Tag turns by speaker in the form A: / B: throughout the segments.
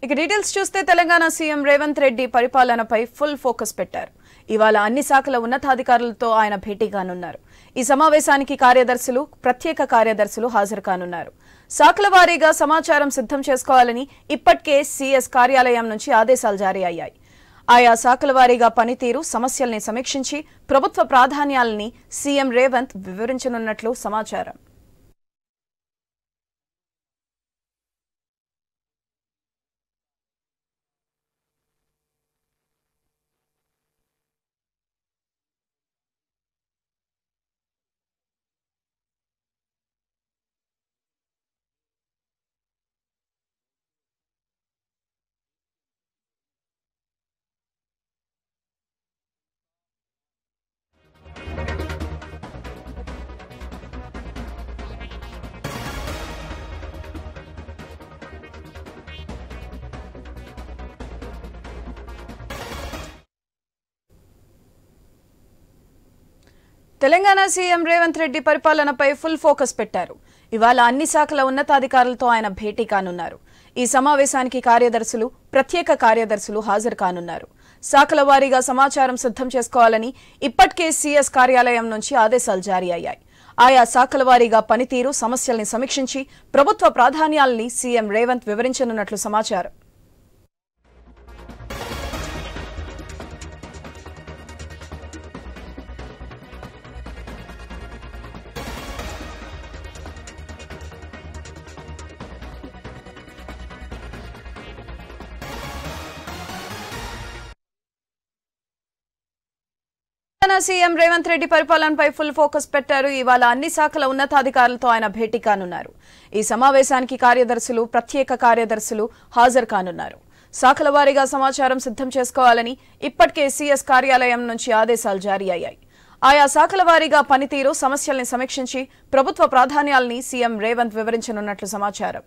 A: ఇక డీటెయిల్స్ చూస్తే తెలంగాణ సీఎం రేవంత్ రెడ్డి పరిపాలనపై ఫుల్ ఫోకస్ పెట్టారు. ఇవాళ అన్ని శాఖల ఉన్నతాధికారులతో ఆయన భేటీ కానున్నారు. ఈ సమావేశానికి కార్యదర్శులు, ప్రత్యేక కార్యదర్శులు హాజరు కానున్నారు. శాఖల వారీగా సమాచారం సిద్ధం చేసుకోవాలని ఇప్పటికే సీఎస్ కార్యాలయం నుంచి ఆదేశాలు జారీ అయ్యాయి. ఆయా శాఖల వారీగా పనితీరు, సమస్యల్ని సమీక్షించి ప్రభుత్వ ప్రాధాన్యాలని సీఎం రేవంత్ వివరించనున్నట్లు సమాచారం. తెలంగాణ సీఎం రేవంత్ రెడ్డి పరిపాలనపై ఫుల్ ఫోకస్ పెట్టారు. ఇవాళ అన్ని శాఖల ఉన్నతాధికారులతో ఆయన భేటీ కానున్నారు. ఈ సమావేశానికి కార్యదర్శులు, ప్రత్యేక కార్యదర్శులు హాజరు కానున్నారు. శాఖల వారీగా సమాచారం సిద్ధం చేసుకోవాలని ఇప్పటికే సీఎస్ కార్యాలయం నుంచి ఆదేశాలు జారీ అయ్యాయి. ఆయా శాఖల వారీగా పనితీరు, సమస్యల్ని సమీక్షించి ప్రభుత్వ ప్రాధాన్యాలని సీఎం రేవంత్ వివరించనున్నట్లు సమాచారం. తెలంగాణ సీఎం రేవంత్ రెడ్డి పరిపాలనపై ఫుల్ ఫోకస్ పెట్టారు. ఇవాళ అన్ని శాఖల ఉన్నతాధికారులతో ఆయన భేటీ కానున్నారు. ఈ సమావేశానికి కార్యదర్శులు, ప్రత్యేక కార్యదర్శులు హాజరు కానున్నారు. శాఖల వారీగా సమాచారం సిద్ధం చేసుకోవాలని ఇప్పటికే సీఎస్ కార్యాలయం నుంచి ఆదేశాలు జారీ అయ్యాయి. ఆయా శాఖల వారీగా పనితీరు, సమస్యల్ని సమీక్షించి ప్రభుత్వ ప్రాధాన్యాలని సీఎం రేవంత్ వివరించనున్నట్లు సమాచారం.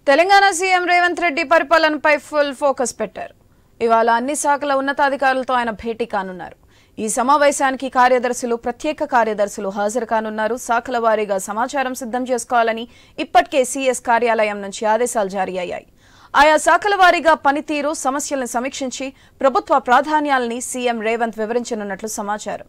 A: తెలంగాణ సీఎం రేవంత్ రెడ్డి పరిపాలనపై ఫుల్ ఫోకస్ పెట్టారు. ఇవాళ అన్ని శాఖల ఉన్నతాధికారులతో ఆయన భేటీ కానున్నారు. ఈ సమావేశానికి కార్యదర్శులు, ప్రత్యేక కార్యదర్శులు హాజరు కానున్నారు. శాఖల వారీగా సమాచారం సిద్ధం చేసుకోవాలని ఇప్పటికే సీఎస్ కార్యాలయం నుంచి ఆదేశాలు జారీ అయ్యాయి. ఆయా శాఖల వారీగా పనితీరు, సమస్యలను సమీక్షించి ప్రభుత్వ ప్రాధాన్యాలని సీఎం రేవంత్ వివరించనున్నట్లు సమాచారం.